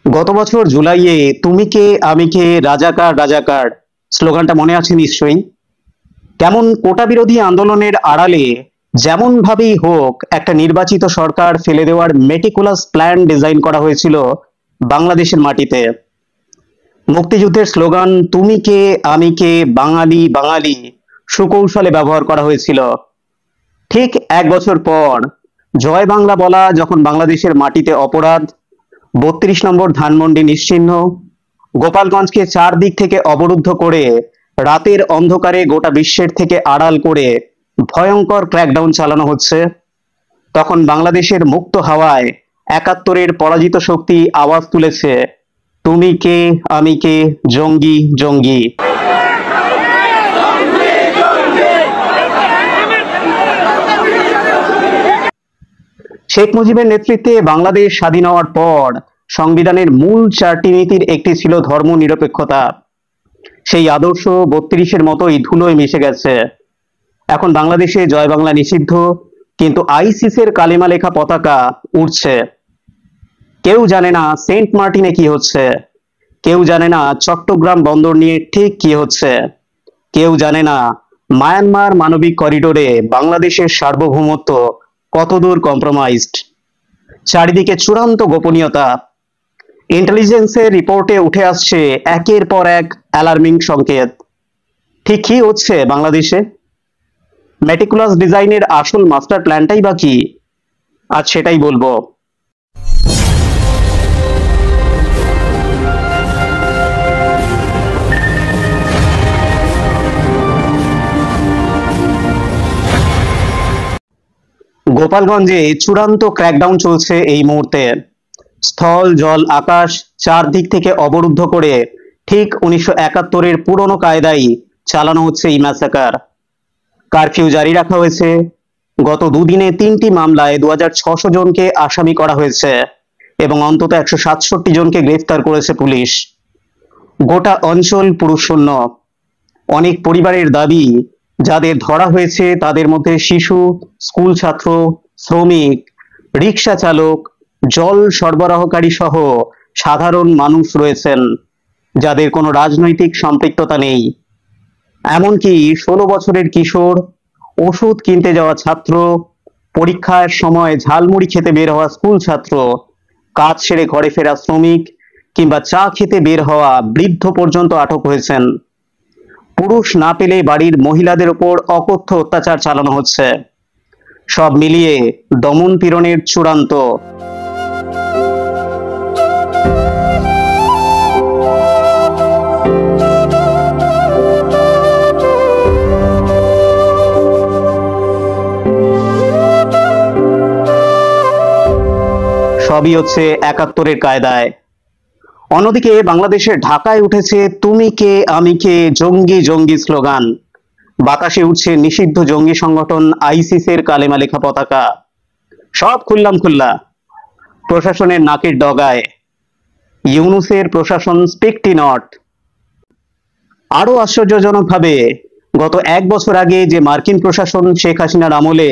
গত বছর জুলাইয়ে তুমি কে আমি কে রাজাকার রাজাকার স্লোগানটা মনে আছে নিশ্চয়ই। কেমন কোটা বিরোধী আন্দোলনের আড়ালে যেমন ভাবেই হোক একটা নির্বাচিত সরকার ফেলে দেওয়ার মেটিকুলাস প্ল্যান ডিজাইন করা হয়েছিল বাংলাদেশের মাটিতে। মুক্তিযুদ্ধের স্লোগান তুমি কে আমি কে বাঙালি বাঙালি সুকৌশলে ব্যবহার করা হয়েছিল। ঠিক এক বছর পর জয় বাংলা বলা যখন বাংলাদেশের মাটিতে অপরাধ, ৩২ নম্বর ধানমন্ডি নিশ্চিহ্ন, গোপালগঞ্জকে চারদিক থেকে অবরুদ্ধ করে রাতের অন্ধকারে গোটা বিশ্বের থেকে আড়াল করে ভয়ঙ্কর ক্র্যাকডাউন চালানো হচ্ছে, তখন বাংলাদেশের মুক্ত হাওয়ায় একাত্তরের পরাজিত শক্তি আওয়াজ তুলেছে তুমি কে আমি কে জঙ্গি জঙ্গি। শেখ মুজিবের নেতৃত্বে বাংলাদেশ স্বাধীন হওয়ার পর সংবিধানের মূল 4টি নীতির একটি ছিল ধর্ম নিরপেক্ষতা। সেই আদর্শ ৩২-এর মতোই ধুলোয় মিশে গেছে। এখন বাংলাদেশে জয় বাংলা নিষিদ্ধ, কিন্তু আইসিসের কালিমা লেখা পতাকা উড়ছে। কেউ জানে না সেন্ট মার্টিনে কি হচ্ছে, কেউ জানে না চট্টগ্রাম বন্দর নিয়ে ঠিক কি হচ্ছে, কেউ জানে না মায়ানমার মানবিক করিডোরে বাংলাদেশের সার্বভৌমত্ব কতদূর কম্প্রোমাইজড। চারিদিকে চূড়ান্ত গোপনীয়তা। ইন্টেলিজেন্সের রিপোর্টে উঠে আসছে একের পর এক অ্যালার্মিং সংকেত। ঠিক কি হচ্ছে বাংলাদেশে? মেটিকুলাস ডিজাইনের আসল মাস্টার প্ল্যানটাই বা কি? আজ সেটাই বলবো। গোপালগঞ্জে চূড়ান্ত ক্র্যাকডাউন চলছে এই মুহূর্তে। স্থল জল আকাশ চারদিক থেকে অবরুদ্ধ করে ঠিক 1971-এর পুরনো কায়দায় চালানো হচ্ছে এই ম্যাসাকার। কারফিউ জারি রাখা হয়েছে। গত দুদিনে 3টি মামলায় 2600 জনকে আসামি করা হয়েছে এবং অন্তত 167 জনকে গ্রেফতার করেছে পুলিশ। গোটা অঞ্চল পুরুষশূন্য। অনেক পরিবারের দাবি, যাদের ধরা হয়েছে তাদের মধ্যে শিশু, স্কুল ছাত্র, শ্রমিক, রিক্সা চালক, জল সরবরাহকারী সহ সাধারণ মানুষ রয়েছেন যাদের কোনো রাজনৈতিক সম্পৃক্ততা নেই। এমনকি 16 বছরের কিশোর, ওষুধ কিনতে যাওয়া ছাত্র, পরীক্ষার সময় ঝালমুড়ি খেতে বের হওয়া স্কুল ছাত্র, কাজ সেরে ঘরে ফেরা শ্রমিক কিংবা চা খেতে বের হওয়া বৃদ্ধ পর্যন্ত আটক হয়েছেন। পুরুষ না পেলে বাড়ির মহিলাদের উপর অকথ্য অত্যাচার চালানো হচ্ছে। সব মিলিয়ে দমন পীড়নের চূড়ান্ত। সবই হচ্ছে 71-এর কায়দায়। অন্যদিকে বাংলাদেশের ঢাকায় উঠেছে তুমি কে আমি কে জঙ্গি জঙ্গি স্লোগান। বাতাসে উঠছে নিষিদ্ধ জঙ্গি সংগঠন আইসিসের কালেমা লেখা পতাকা। সব খুললাম খুল্লা। প্রশাসনের নাকের ডগায়। ইউনূসের প্রশাসন স্পিকটি নট। আরো আশ্চর্যজনকভাবে গত এক বছর আগে যে মার্কিন প্রশাসন শেখ হাসিনার আমলে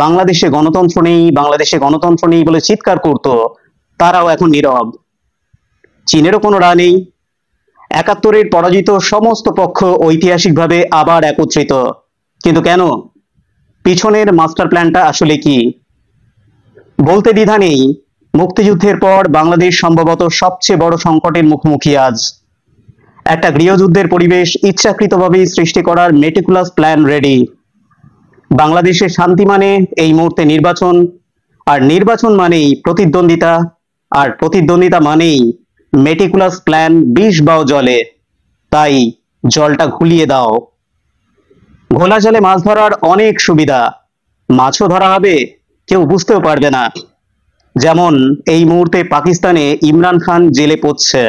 বাংলাদেশে গণতন্ত্র নেই বাংলাদেশে গণতন্ত্র নেই বলে চিৎকার করত, তারাও এখন নীরব। চীনেরও কোনো রা নেই। 71-এর পরাজিত সমস্ত পক্ষ ঐতিহাসিকভাবে আবার একত্রিত। কিন্তু কেন? পিছনের মাস্টার প্ল্যানটা আসলে কি? বলতে দ্বিধা নেই, মুক্তিযুদ্ধের পর বাংলাদেশ সম্ভবত সবচেয়ে বড় সংকটের মুখোমুখি আজ। একটা গৃহযুদ্ধের পরিবেশ ইচ্ছাকৃতভাবেই সৃষ্টি করার মেটিকুলাস প্ল্যান রেডি। বাংলাদেশের শান্তি মানে এই মুহূর্তে নির্বাচন, আর নির্বাচন মানেই প্রতিদ্বন্দ্বিতা, আর প্রতিদ্বন্দ্বিতা মানেই মেটিকুলাস প্ল্যান 20 বাও জলে। তাই জলটা ঘুলিয়ে দাও। ঘোলা জলে মাছ ধরার অনেক সুবিধা। মাছও ধরা হবে, কেউ বুঝতেও পারবে না। যেমন এই মুহূর্তে পাকিস্তানে ইমরান খান জেলে পড়ছে।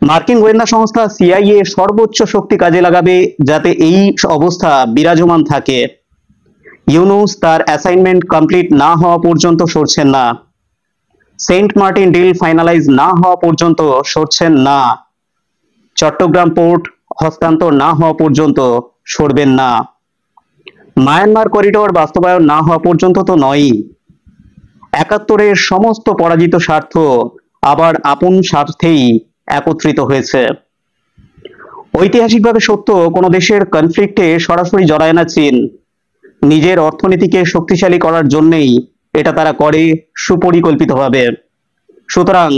মার্কিন গোয়েন্দা সংস্থা সিআইএ সর্বোচ্চ শক্তি কাজে লাগাবে যাতে এই অবস্থা বিরাজমান থাকে। ইউনূস তার অ্যাসাইনমেন্ট কমপ্লিট না হওয়া পর্যন্ত সরছেন না। সেন্ট মার্টিন ডিল ফাইনালাইজ না হওয়া পর্যন্ত সরছেন না। চট্টগ্রাম পোর্ট হস্তান্তর না হওয়া পর্যন্ত সরবেন না। মায়ানমার করিডোর বাস্তবায়ন না হওয়া পর্যন্ত তো নয়ই। 71-এর সমস্ত পরাজিত স্বার্থ আবার আপন স্বার্থেই একত্রিত হয়েছে। ঐতিহাসিকভাবে সত্য, কোনো দেশের কনফ্লিক্টে সরাসরি জড়ায় না চীন। নিজের অর্থনীতিকে শক্তিশালী করার জন্যই এটা তারা করে, সুপরিকল্পিতভাবে। সুতরাং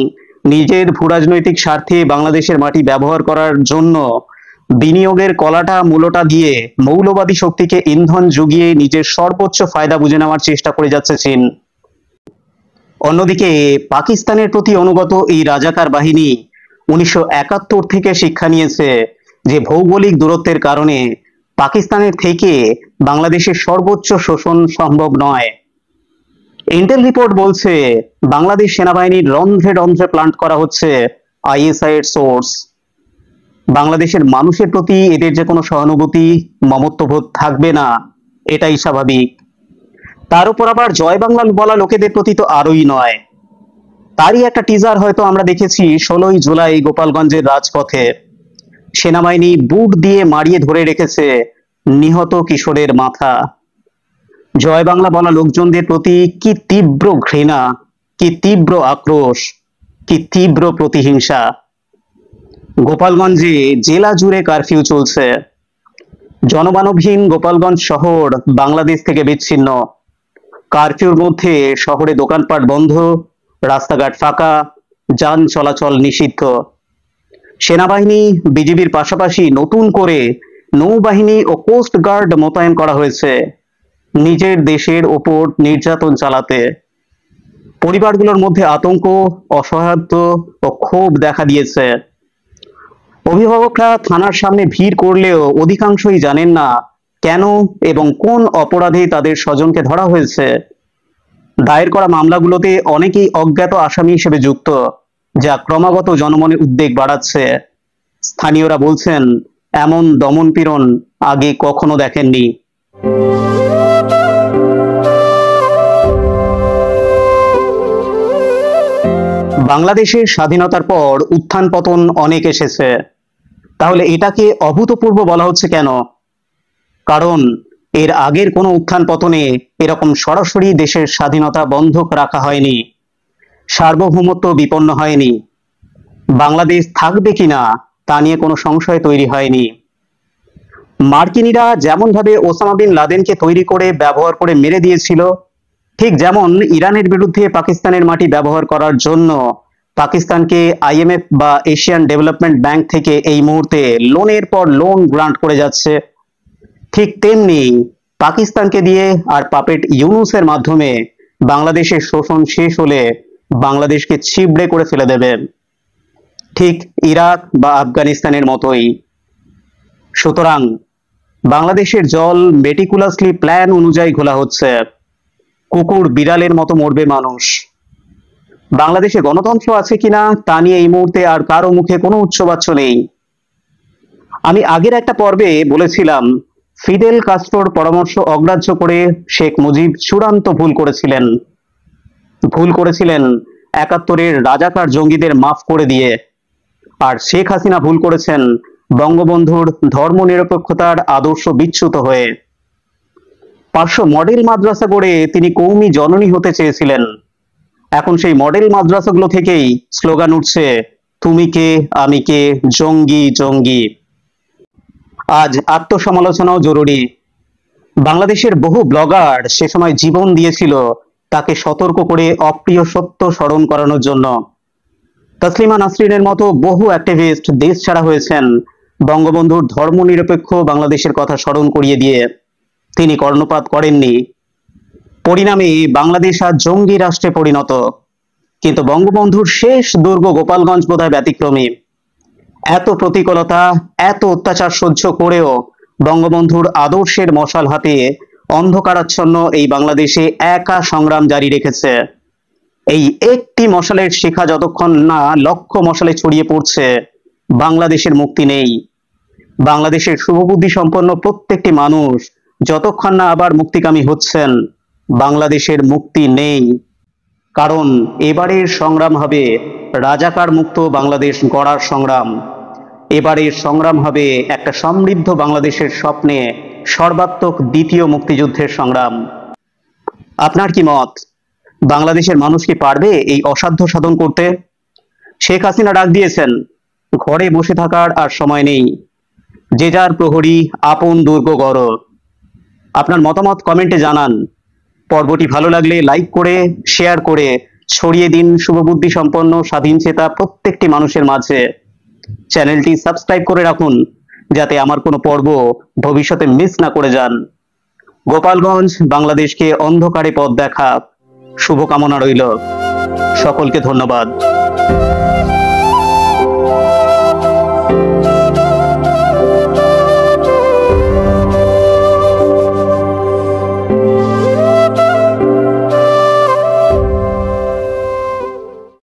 নিজের ভূরাজনৈতিক স্বার্থে বাংলাদেশের মাটি ব্যবহার করার জন্য বিনিয়োগের কলাটা মূলটা দিয়ে মৌলবাদী শক্তিকে ইন্ধন জুগিয়ে নিজের সর্বোচ্চ ফায়দা বুঝে নেওয়ার চেষ্টা করে যাচ্ছে চীন। অন্যদিকে পাকিস্তানের প্রতি অনুগত এই রাজাকার বাহিনী 1971 থেকে শিক্ষা নিয়েছে যে ভৌগোলিক দূরত্বের কারণে পাকিস্তানের থেকে বাংলাদেশের সর্বোচ্চ শোষণ সম্ভব নয়। ইন্টেল রিপোর্ট বলছে বাংলাদেশ সেনাবাহিনীর রন্ধ্রে রন্ধ্রে প্লান্ট করা হচ্ছে আইএসআই এর সোর্স। বাংলাদেশের মানুষের প্রতি এদের যে কোনো সহানুভূতি, মমত্ববোধ থাকবে না, এটাই স্বাভাবিক। তার উপর আবার জয় বাংলা বলা লোকেদের প্রতি তো আরোই নয়। তারই একটা টিজার হয়তো আমরা দেখেছি 16ই জুলাই গোপালগঞ্জের রাজপথে। সেনাবাহিনী বুট দিয়ে মারিয়ে ধরে রেখেছে নিহত কিশোরের মাথা। জয় বাংলা বলা লোকজনদের প্রতি কি তীব্র ঘৃণা, কি তীব্র আক্রোশ, কি তীব্র প্রতিহিংসা। গোপালগঞ্জে জেলা জুড়ে কারফিউ চলছে। জনমানবহীন গোপালগঞ্জ শহর বাংলাদেশ থেকে বিচ্ছিন্ন। কারফিউর মধ্যে শহরে দোকানপাট বন্ধ, রাস্তাঘাট ফাঁকা, যান চলাচল নিষিদ্ধ। সেনাবাহিনী, বিজিবির পাশাপাশি নতুন করে নৌবাহিনী ও কোস্ট গার্ড মোতায়েন করা হয়েছে নিজের দেশের ওপর নির্যাতন চালাতে। পরিবারগুলোর মধ্যে আতঙ্ক, অসহায়ত্ব ও ক্ষোভ দেখা দিয়েছে। অভিভাবকরা থানার সামনে ভিড় করলেও অধিকাংশই জানেন না কেন এবং কোন অপরাধে তাদের স্বজনকে ধরা হয়েছে। দায়ের করা মামলাগুলোতে অনেকেই অজ্ঞাত আসামি হিসেবে যুক্ত, যা ক্রমাগত জনমনে উদ্বেগ বাড়াচ্ছে। স্থানীয়রা বলছেন এমন দমনপীড়ন আগে কখনো দেখেননি। বাংলাদেশের স্বাধীনতার পর উত্থান পতন অনেক এসেছে, তাহলে এটাকে অভূতপূর্ব বলা হচ্ছে কেন? কারণ এর আগের কোনো উত্থান পতনে এরকম সরাসরি দেশের স্বাধীনতা বন্ধক রাখা হয়নি, সার্বভৌমত্ব বিপন্ন হয়নি, বাংলাদেশ থাকবে কিনা তা নিয়ে কোনো সংশয় তৈরি হয়নি। মার্কিনিরা যেমন ভাবে ওসামা বিন লাদেনকে তৈরি করে ব্যবহার করে মেরে দিয়েছিল, ঠিক যেমন ইরানের বিরুদ্ধে পাকিস্তানের মাটি ব্যবহার করার জন্য পাকিস্তানকে আইএমএফ বা এশিয়ান ডেভেলপমেন্ট ব্যাংক থেকে এই মুহূর্তে লোনের পর লোন গ্রান্ট করে যাচ্ছে, ঠিক তেমনি পাকিস্তানকে দিয়ে আর পাপেট ইউনূসের মাধ্যমে বাংলাদেশের শোষণ শেষ হলে বাংলাদেশকে ছিবড়ে করে ফেলে দেবে, ঠিক ইরাক বা আফগানিস্তানের মতোই। সুতরাং বাংলাদেশের জল মেটিকুলাসলি প্ল্যান অনুযায়ী ঘোলা হচ্ছে। কুকুর বিড়ালের মতো মরবে মানুষ। বাংলাদেশে গণতন্ত্র আছে কিনা তা নিয়ে এই মুহূর্তে আর কারো মুখে কোনো উচ্চবাচ্য নেই। আমি আগের একটা পর্বে বলেছিলাম ফিদেল কাস্ট্রোর পরামর্শ অগ্রাহ্য করে শেখ মুজিব চূড়ান্ত ভুল করেছিলেন। ভুল করেছিলেন 71-এর রাজাকার জঙ্গিদের মাফ করে দিয়ে। আর শেখ হাসিনা ভুল করেছেন বঙ্গবন্ধুর ধর্মনিরপেক্ষতার আদর্শ বিচ্যুত হয়ে। 500 মডেল মাদ্রাসা গড়ে তিনি কৌমি জননী হতে চেয়েছিলেন। এখন সেই মডেল মাদ্রাসাগুলো থেকেই স্লোগান উঠছে তুমি কে আমি কে, জঙ্গি জঙ্গি। আজ আত্মসমালোচনাও জরুরি। বাংলাদেশের বহু ব্লগার সে সময় জীবন দিয়েছিল তাকে সতর্ক করে অপ্রিয় সত্য স্মরণ করানোর জন্য। তসলিমা নাসরিনের মতো বহু অ্যাক্টিভিস্ট দেশ ছাড়া হয়েছেন বঙ্গবন্ধুর ধর্মনিরপেক্ষ বাংলাদেশের কথা স্মরণ করিয়ে দিয়ে। তিনি কর্ণপাত করেননি। পরিণামে বাংলাদেশ আজ জঙ্গি রাষ্ট্রে পরিণত। কিন্তু বঙ্গবন্ধুর শেষ দুর্গ গোপালগঞ্জ বোধহয় ব্যতিক্রমী। এত প্রতিকূলতা, এত অত্যাচার সহ্য করেও বঙ্গবন্ধুর আদর্শের মশাল হাতে অন্ধকারাচ্ছন্ন এই বাংলাদেশে একা সংগ্রাম জারি রেখেছে। এই একটি মশালের শিখা যতক্ষণ না লক্ষ মশালে ছড়িয়ে পড়ছে, বাংলাদেশের মুক্তি নেই। বাংলাদেশের শুভবুদ্ধি সম্পন্ন প্রত্যেকটি মানুষ যতক্ষণ না আবার মুক্তিকামী হচ্ছেন, বাংলাদেশের মুক্তি নেই। কারণ এবারের সংগ্রাম হবে রাজাকার মুক্ত বাংলাদেশ গড়ার সংগ্রাম। এবারের সংগ্রাম হবে একটা সমৃদ্ধ বাংলাদেশের স্বপ্নে সর্বাত্মক দ্বিতীয় মুক্তিযুদ্ধের সংগ্রাম। আপনার কি মত? বাংলাদেশের মানুষ কি পারবে এই অসাধ্য সাধন করতে? শেখ হাসিনা ডাক দিয়েছেন, ঘরে বসে থাকার আর সময় নেই, যে যার প্রহরী আপন দুর্গ গড়। আপনার মতামত কমেন্টে জানান। পর্বটি ভালো লাগলে লাইক করে, শেয়ার করে ছড়িয়ে দিন শুভবুদ্ধি সম্পন্ন স্বাধীন চেতা প্রত্যেকটি মানুষের মাঝে। চ্যানেলটি সাবস্ক্রাইব করে রাখুন, যাতে আমার কোনো পর্ব ভবিষ্যতে মিস না করে যান। গোপালগঞ্জ বাংলাদেশকে অন্ধকারে পথ দেখা শুভকামনা রইল। সকলকে ধন্যবাদ।